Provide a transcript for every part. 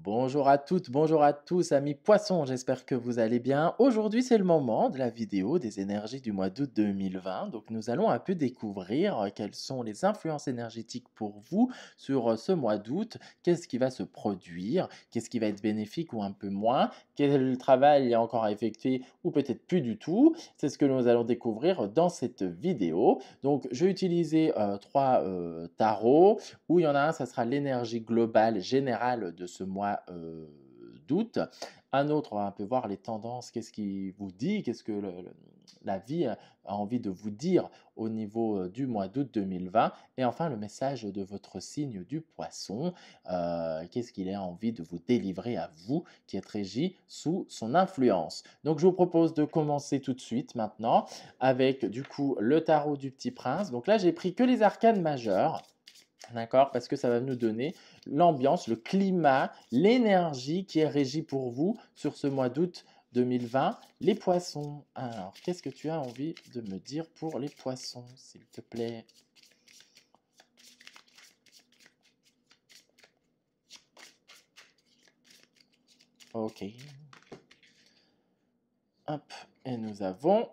Bonjour à toutes, bonjour à tous, amis poissons, j'espère que vous allez bien. Aujourd'hui, c'est le moment de la vidéo des énergies du mois d'août 2020. Donc, nous allons un peu découvrir quelles sont les influences énergétiques pour vous sur ce mois d'août. Qu'est-ce qui va se produire? Qu'est-ce qui va être bénéfique ou un peu moins? Quel travail il y a encore à effectuer ou peut-être plus du tout? C'est ce que nous allons découvrir dans cette vidéo. Donc, je vais utiliser trois tarots où il y en a un, ça sera l'énergie globale générale de ce mois d'août. Un autre, on va un peu voir les tendances, qu'est-ce qui vous dit, qu'est-ce que la vie a envie de vous dire au niveau du mois d'août 2020. Et enfin, le message de votre signe du poisson, qu'est-ce qu'il a envie de vous délivrer à vous qui êtes régi sous son influence. Donc, je vous propose de commencer tout de suite maintenant avec du coup le tarot du Petit Prince. Donc là, j'ai pris que les arcanes majeures. D'accord? Parce que ça va nous donner l'ambiance, le climat, l'énergie qui est régie pour vous sur ce mois d'août 2020. Les poissons. Alors, qu'est-ce que tu as envie de me dire pour les poissons, s'il te plaît? Ok. Hop. Et nous avons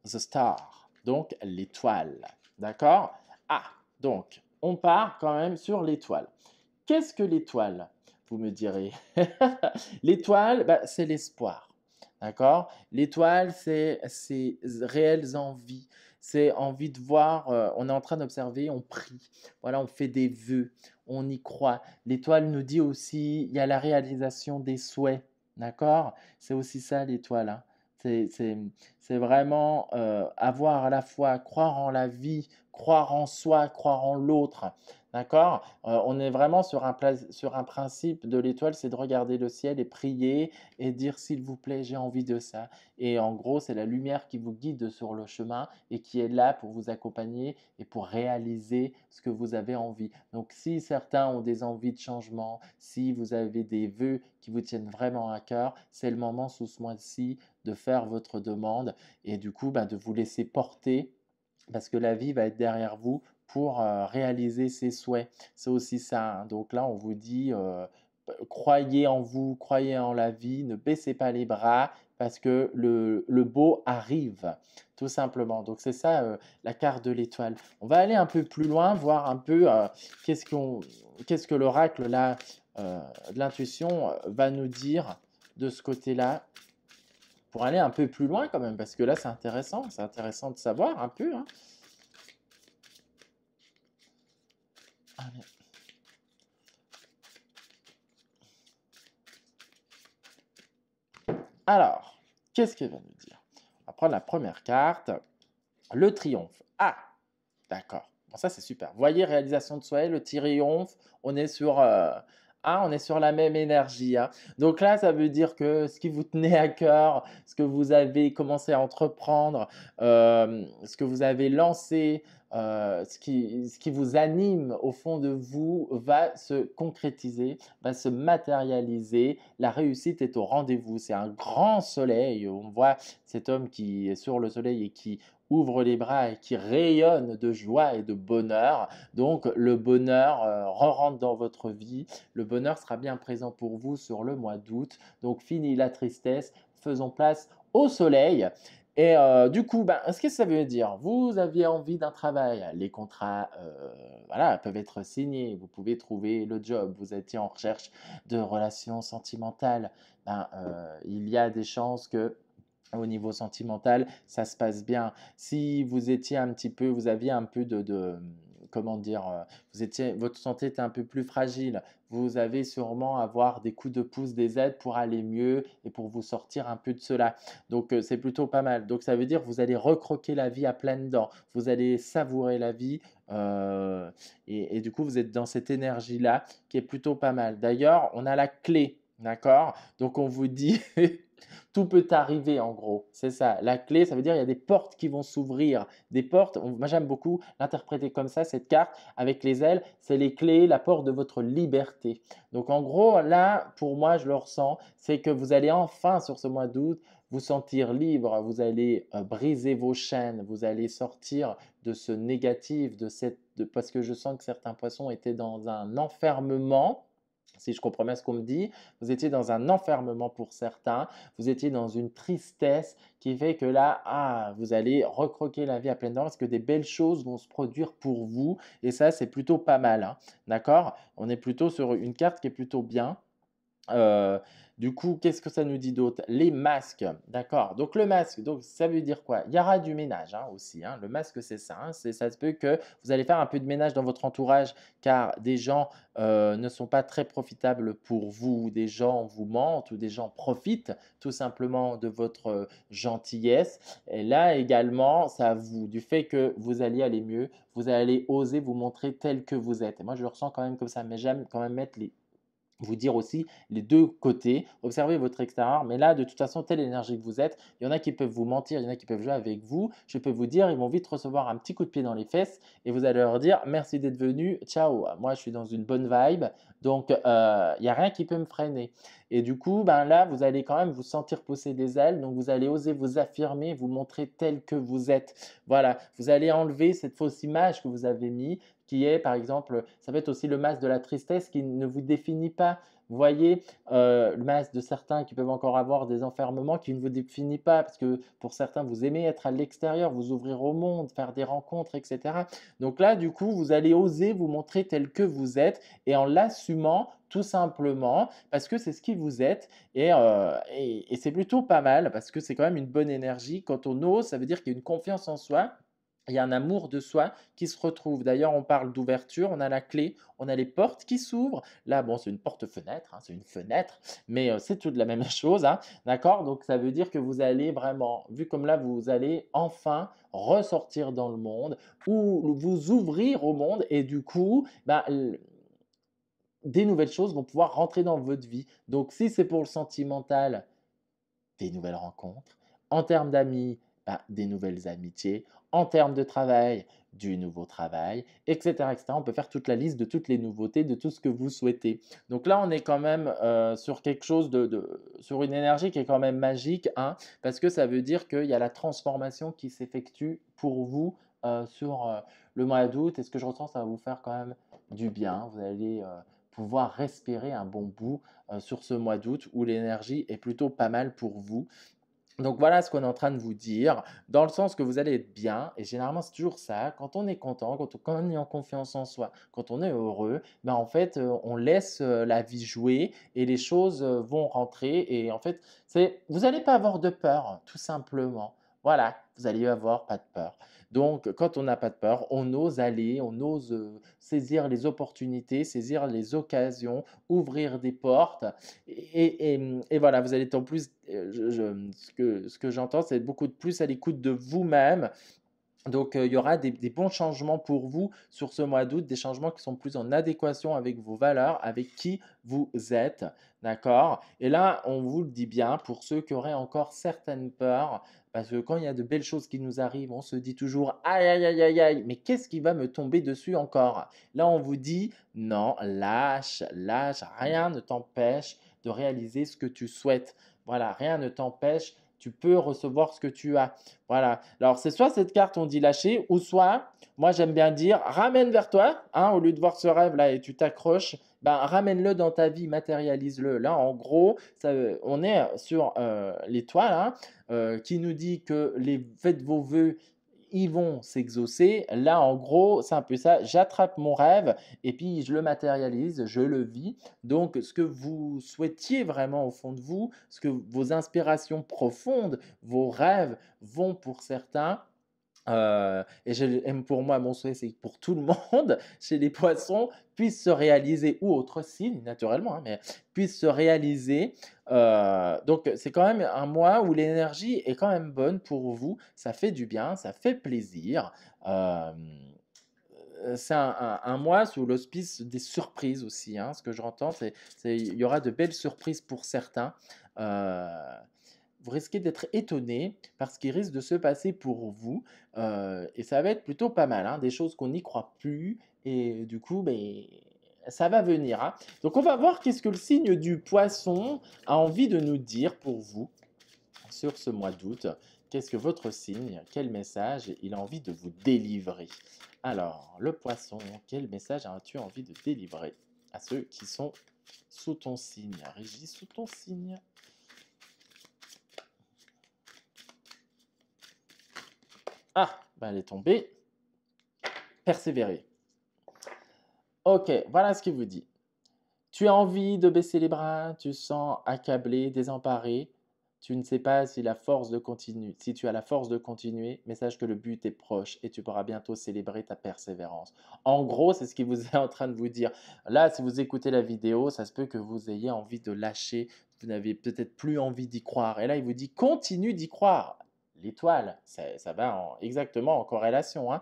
The Star, donc l'étoile. D'accord? Ah, donc, on part quand même sur l'étoile. Qu'est-ce que l'étoile? Vous me direz. L'étoile, bah, c'est l'espoir. D'accord? L'étoile, c'est ces réelles envies. C'est envie de voir, on est en train d'observer, on prie. Voilà, on fait des vœux, on y croit. L'étoile nous dit aussi, il y a la réalisation des souhaits. D'accord? C'est aussi ça l'étoile, hein. C'est c'est- c'est vraiment avoir à la fois croire en la vie, croire en soi, croire en l'autre. D'accord? On est vraiment sur un principe de l'étoile, c'est de regarder le ciel et prier et dire: «S'il vous plaît, j'ai envie de ça» et en gros, c'est la lumière qui vous guide sur le chemin et qui est là pour vous accompagner et pour réaliser ce que vous avez envie. Donc si certains ont des envies de changement, si vous avez des vœux qui vous tiennent vraiment à cœur, c'est le moment sous ce mois-ci de faire votre demande et du coup, bah, de vous laisser porter parce que la vie va être derrière vous pour réaliser ses souhaits. C'est aussi ça, hein. Donc là, on vous dit, croyez en vous, croyez en la vie, ne baissez pas les bras parce que le beau arrive, tout simplement. Donc c'est ça la carte de l'étoile. On va aller un peu plus loin, voir un peu qu'est-ce qu'on, qu'est-ce que l'oracle là, de l'intuition va nous dire de ce côté-là pour aller un peu plus loin quand même, parce que là c'est intéressant de savoir un peu, hein. Allez. Alors, qu'est-ce qu'elle va nous dire? On va prendre la première carte, le triomphe. Ah, d'accord. Bon, ça c'est super. Voyez, réalisation de soi, le triomphe, on est sur, on est sur la même énergie, hein. Donc là, ça veut dire que ce qui vous tenait à cœur, ce que vous avez commencé à entreprendre, ce que vous avez lancé, ce qui vous anime au fond de vous va se concrétiser, va se matérialiser. La réussite est au rendez-vous. C'est un grand soleil. On voit cet homme qui est sur le soleil et qui ouvre les bras et qui rayonne de joie et de bonheur. Donc le bonheur rentre dans votre vie. Le bonheur sera bien présent pour vous sur le mois d'août. Donc fini la tristesse, faisons place au soleil. Et du coup, ben, ce que ça veut dire, vous aviez envie d'un travail, les contrats voilà, peuvent être signés, vous pouvez trouver le job, vous étiez en recherche de relations sentimentales, ben, il y a des chances que au niveau sentimental, ça se passe bien. Si vous étiez un petit peu, vous aviez un peu comment dire, vous étiez, votre santé était un peu plus fragile, vous avez sûrement avoir des coups de pouce, des aides pour aller mieux et pour vous sortir un peu de cela. Donc, c'est plutôt pas mal. Donc, ça veut dire que vous allez recroquer la vie à pleines dents. Vous allez savourer la vie et du coup, vous êtes dans cette énergie-là qui est plutôt pas mal. D'ailleurs, on a la clé, d'accord? Donc, on vous dit tout peut arriver en gros, c'est ça. La clé, ça veut dire il y a des portes qui vont s'ouvrir. Des portes, moi j'aime beaucoup l'interpréter comme ça, cette carte avec les ailes, c'est les clés, la porte de votre liberté. Donc en gros, là, pour moi, je le ressens, c'est que vous allez enfin sur ce mois d'août vous sentir libre, vous allez briser vos chaînes, vous allez sortir de ce négatif, parce que je sens que certains poissons étaient dans un enfermement Si je comprends bien ce qu'on me dit, vous étiez dans un enfermement pour certains, vous étiez dans une tristesse qui fait que là, vous allez recroquer la vie à pleines dents parce que des belles choses vont se produire pour vous et ça, c'est plutôt pas mal, hein. D'accord? On est plutôt sur une carte qui est plutôt bien. Heu, du coup, qu'est-ce que ça nous dit d'autre? Les masques, d'accord. Donc le masque, donc ça veut dire quoi? Il y aura du ménage, hein, aussi, hein. Le masque, c'est ça, hein, ça se peut que vous allez faire un peu de ménage dans votre entourage car des gens, ne sont pas très profitables pour vous, ou des gens vous mentent ou des gens profitent tout simplement de votre, gentillesse et là également, ça vous du fait que vous alliez aller mieux, vous allez oser vous montrer tel que vous êtes et moi je le ressens quand même comme ça, mais j'aime quand même mettre les vous dire aussi les 2 côtés, observez votre extérieur, mais là, de toute façon, telle énergie que vous êtes, il y en a qui peuvent vous mentir, il y en a qui peuvent jouer avec vous. Je peux vous dire, ils vont vite recevoir un petit coup de pied dans les fesses et vous allez leur dire: «Merci d'être venu, ciao, moi je suis dans une bonne vibe, donc il y a rien qui peut me freiner» et du coup, ben, là, vous allez quand même vous sentir pousser des ailes, donc vous allez oser vous affirmer, vous montrer tel que vous êtes. Voilà, vous allez enlever cette fausse image que vous avez mis qui est, par exemple, ça peut être aussi le masque de la tristesse qui ne vous définit pas. Vous voyez, le masque de certains qui peuvent encore avoir des enfermements qui ne vous définit pas, parce que pour certains, vous aimez être à l'extérieur, vous ouvrir au monde, faire des rencontres, etc. Donc là, du coup, vous allez oser vous montrer tel que vous êtes et en l'assumant tout simplement parce que c'est ce qui vous êtes et c'est plutôt pas mal parce que c'est quand même une bonne énergie. Quand on ose, ça veut dire qu'il y a une confiance en soi il y a un amour de soi qui se retrouve. D'ailleurs, on parle d'ouverture, on a la clé, on a les portes qui s'ouvrent. Là, bon, c'est une porte-fenêtre, hein, c'est une fenêtre, mais c'est tout de la même chose, hein, d'accord? Donc, ça veut dire que vous allez vraiment, vu comme là, vous allez enfin ressortir dans le monde ou vous ouvrir au monde et du coup, ben, des nouvelles choses vont pouvoir rentrer dans votre vie. Donc, si c'est pour le sentimental, des nouvelles rencontres. En termes d'amis, bah, des nouvelles amitiés. En termes de travail, du nouveau travail, etc., etc. On peut faire toute la liste de toutes les nouveautés, de tout ce que vous souhaitez. Donc là, on est quand même sur quelque chose sur une énergie qui est quand même magique, hein, parce que ça veut dire qu'il y a la transformation qui s'effectue pour vous sur le mois d'août. Et ce que je ressens, ça va vous faire quand même du bien. Vous allez pouvoir respirer un bon bout sur ce mois d'août où l'énergie est plutôt pas mal pour vous. Donc voilà ce qu'on est en train de vous dire, dans le sens que vous allez être bien, et généralement c'est toujours ça, quand on est content, quand on est en confiance en soi, quand on est heureux, ben en fait on laisse la vie jouer et les choses vont rentrer et en fait vous n'allez pas avoir de peur, tout simplement. Voilà, vous allez avoir pas de peur. Donc quand on n'a pas de peur, on ose aller, on ose saisir les opportunités, saisir les occasions, ouvrir des portes et voilà, vous allez être en plus, ce que j'entends, c'est être beaucoup de plus à l'écoute de vous-même. Donc, il y aura des bons changements pour vous sur ce mois d'août, des changements qui sont plus en adéquation avec vos valeurs, avec qui vous êtes, d'accord? Et là, on vous le dit bien, pour ceux qui auraient encore certaines peurs, parce que quand il y a de belles choses qui nous arrivent, on se dit toujours: «Aïe, aïe, aïe, aïe, aïe, mais qu'est-ce qui va me tomber dessus encore?» Là, on vous dit: «Non, lâche, lâche, rien ne t'empêche de réaliser ce que tu souhaites». Voilà, rien ne t'empêche, tu peux recevoir ce que tu as. Voilà. Alors, c'est soit cette carte, on dit lâcher, ou soit, moi j'aime bien dire, ramène vers toi, hein, au lieu de voir ce rêve-là et tu t'accroches, ben, ramène-le dans ta vie, matérialise-le. Là, en gros, on est sur l'étoile hein, qui nous dit que faites vos vœux, ils vont s'exaucer. Là, en gros, c'est un peu ça. J'attrape mon rêve et puis je le matérialise, je le vis. Donc, ce que vous souhaitiez vraiment au fond de vous, ce que vos inspirations profondes, vos rêves vont pour certains et pour moi, mon souhait, c'est que pour tout le monde, chez les poissons, puisse se réaliser, ou autres signes, naturellement, hein, mais puisse se réaliser. Donc, c'est quand même un mois où l'énergie est quand même bonne pour vous. Ça fait du bien, ça fait plaisir. Euh, c'est un mois sous l'auspice des surprises aussi, hein. Ce que je entends, il y aura de belles surprises pour certains. Euh, vous risquez d'être étonné par ce qui risque de se passer pour vous. Et ça va être plutôt pas mal, hein, des choses qu'on n'y croit plus. Et du coup, ben, ça va venir, hein. Donc, on va voir qu'est-ce que le signe du poisson a envie de nous dire pour vous sur ce mois d'août. Qu'est-ce que votre signe, quel message il a envie de vous délivrer? Alors, le poisson, quel message as-tu envie de délivrer à ceux qui sont sous ton signe. Régie sous ton signe. Ah, ben elle est tombée. Persévérer. Ok, voilà ce qu'il vous dit. Tu as envie de baisser les bras, tu sens accablé, désemparé. Tu ne sais pas si si tu as la force de continuer, mais sache que le but est proche et tu pourras bientôt célébrer ta persévérance. En gros, c'est ce qu'il vous est en train de vous dire. Là, si vous écoutez la vidéo, ça se peut que vous ayez envie de lâcher, vous n'avez peut-être plus envie d'y croire. Et là, il vous dit continue d'y croire. L'étoile, ça va exactement en corrélation, hein.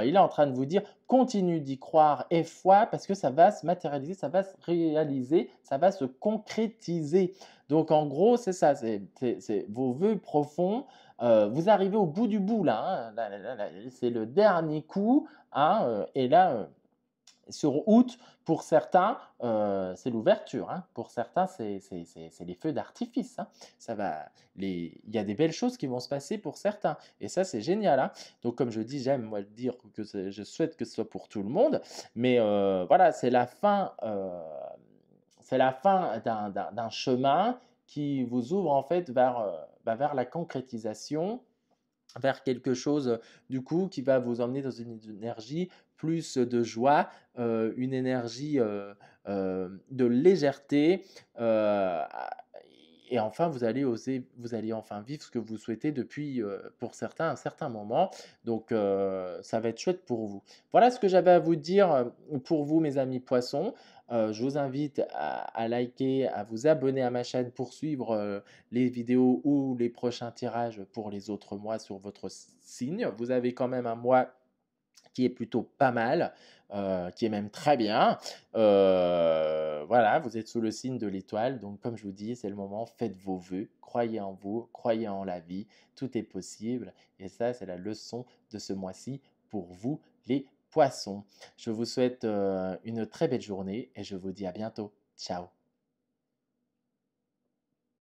Il est en train de vous dire continue d'y croire et foi parce que ça va se matérialiser, ça va se réaliser, ça va se concrétiser. Donc en gros, c'est ça, c'est vos vœux profonds. Vous arrivez au bout du bout là, hein. C'est le dernier coup, hein, et là, sur août, pour certains, c'est l'ouverture, hein. Pour certains, c'est les feux d'artifice, hein. Il y a des belles choses qui vont se passer pour certains. Et ça, c'est génial, hein. Donc, comme je dis, j'aime moi dire que je souhaite que ce soit pour tout le monde. Mais voilà, c'est la fin d'un chemin qui vous ouvre en fait vers la concrétisation, vers quelque chose du coup qui va vous emmener dans une énergie plus de joie, une énergie de légèreté, et enfin vous allez enfin vivre ce que vous souhaitez depuis, pour certains, un certain moment. Donc ça va être chouette pour vous. Voilà ce que j'avais à vous dire pour vous, mes amis poissons. Je vous invite à liker, à vous abonner à ma chaîne pour suivre les vidéos ou les prochains tirages pour les autres mois sur votre signe. Vous avez quand même un mois qui est plutôt pas mal, qui est même très bien. Voilà, vous êtes sous le signe de l'étoile, donc comme je vous dis, c'est le moment, faites vos vœux, croyez en vous, croyez en la vie, tout est possible. Et ça, c'est la leçon de ce mois-ci pour vous, les poissons. Je vous souhaite une très belle journée et je vous dis à bientôt. Ciao.